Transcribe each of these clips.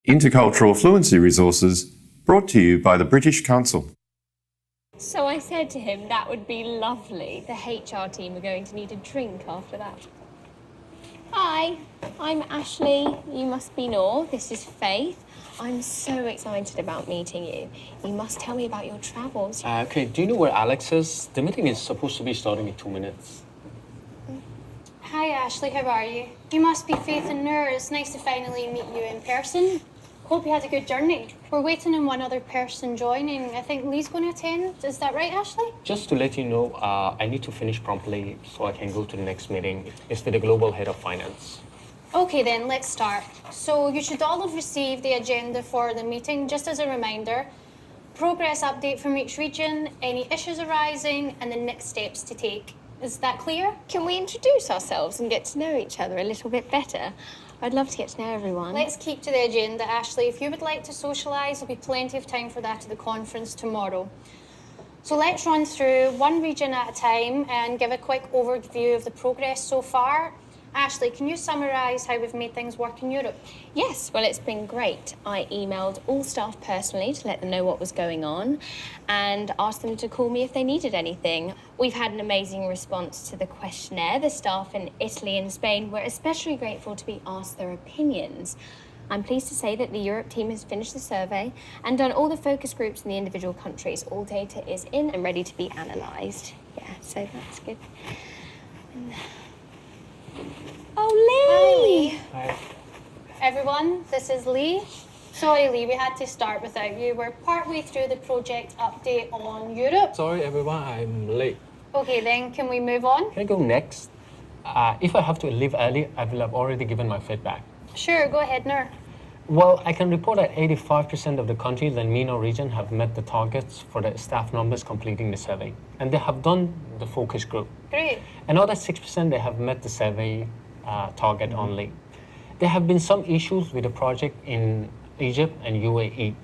Intercultural Fluency Resources, brought to you by the British Council. So I said to him that would be lovely. The HR team are going to need a drink after that. Hi, I'm Ashley. You must be Noor. This is Faith. I'm so excited about meeting you. You must tell me about your travels. Okay, do you know where Alex is? The meeting is supposed to be starting in 2 minutes. Hi Ashley, how are you? You must be Faith and Noor. It's nice to finally meet you in person. Hope you had a good journey. We're waiting on one other person joining. I think Lee's going to attend. Is that right, Ashley? Just to let you know, I need to finish promptly so I can go to the next meeting. It's with the Global Head of Finance. Okay then, let's start. So you should all have received the agenda for the meeting. Just as a reminder, progress update from each region, any issues arising, and the next steps to take. Is that clear? Can we introduce ourselves and get to know each other a little bit better? I'd love to get to know everyone. Let's keep to the agenda, Ashley. If you would like to socialise, there'll be plenty of time for that at the conference tomorrow. So let's run through one region at a time and give a quick overview of the progress so far. Ashley, can you summarise how we've made things work in Europe? Yes, well, it's been great. I emailed all staff personally to let them know what was going on and asked them to call me if they needed anything. We've had an amazing response to the questionnaire. The staff in Italy and Spain were especially grateful to be asked their opinions. I'm pleased to say that the Europe team has finished the survey and done all the focus groups in the individual countries. All data is in and ready to be analysed. Yeah, so that's good. Oh, Lee! Hi. Everyone, this is Lee. Sorry, Lee, we had to start without you. We're partway through the project update on Europe. Sorry everyone, I'm late. Okay, then can we move on? Can I go next? If I have to leave early, I will have already given my feedback. Sure, go ahead, Noor. Well, I can report that 85% of the countries in MENA region have met the targets for the staff numbers completing the survey. And they have done the focus group. Great. Another 6% they have met the survey target only. There have been some issues with the project in Egypt and UAE.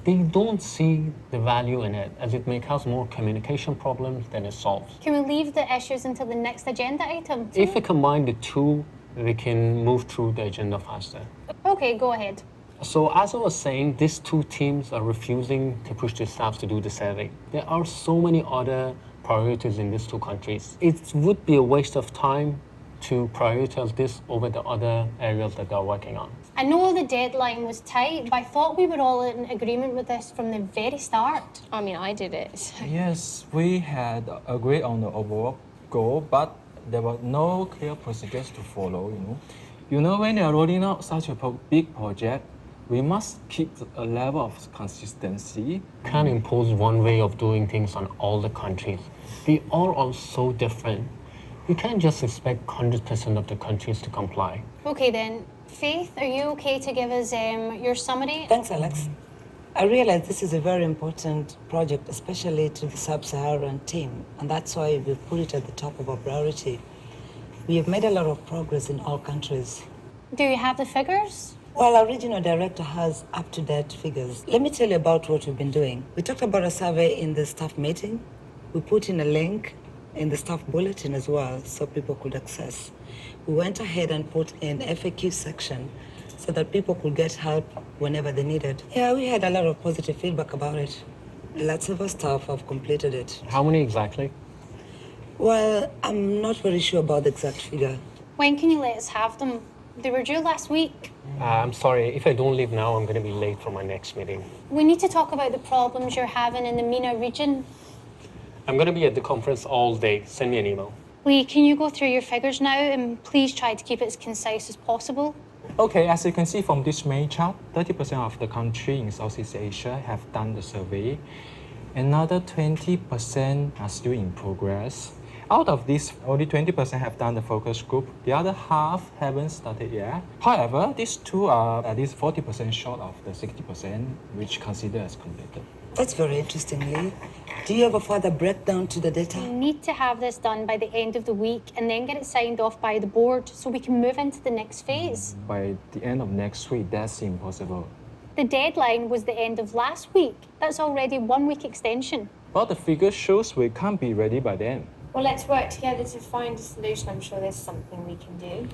They don't see the value in it as it may cause more communication problems than it solves. Can we leave the issues until the next agenda item? If we combine the two, we can move through the agenda faster. Okay, go ahead. So as I was saying, these two teams are refusing to push the staff to do the survey. There are so many other priorities in these two countries. It would be a waste of time to prioritize this over the other areas that they're working on. I know the deadline was tight, but I thought we were all in agreement with this from the very start. I mean, I did it. So. Yes, we had agreed on the overall goal, but there were no clear procedures to follow, You know, when you're rolling out such a big project, we must keep a level of consistency. Can't impose one way of doing things on all the countries. We all are so different. We can't just expect 100% of the countries to comply. Okay then, Faith, are you okay to give us your summary? Thanks, Alex. I realize this is a very important project, especially to the sub-Saharan team, and that's why we put it at the top of our priority. We have made a lot of progress in all countries. Do you have the figures? Well, our regional director has up-to-date figures. Let me tell you about what we've been doing. We talked about a survey in the staff meeting. We put in a link in the staff bulletin as well, so people could access. We went ahead and put in FAQ section so that people could get help whenever they needed. Yeah, we had a lot of positive feedback about it. Lots of our staff have completed it. How many exactly? Well, I'm not very sure about the exact figure. When can you let us have them? They were due last week. I'm sorry, if I don't leave now, I'm going to be late for my next meeting. We need to talk about the problems you're having in the MENA region. I'm going to be at the conference all day. Send me an email. Lee, can you go through your figures now and please try to keep it as concise as possible? Okay, as you can see from this main chart, 30% of the countries in Southeast Asia have done the survey. Another 20% are still in progress. Out of this, only 20% have done the focus group. The other half haven't started yet. However, these two are at least 40% short of the 60%, which considered as completed. That's very interesting, Lee. Do you have a further breakdown to the We data? need to have this done by the end of the week and then get it signed off by the board so we can move into the next phase. By the end of next week, that's impossible. The deadline was the end of last week. That's already 1 week extension. But the figure shows we can't be ready by then. Well, let's work together to find a solution. I'm sure there's something we can do.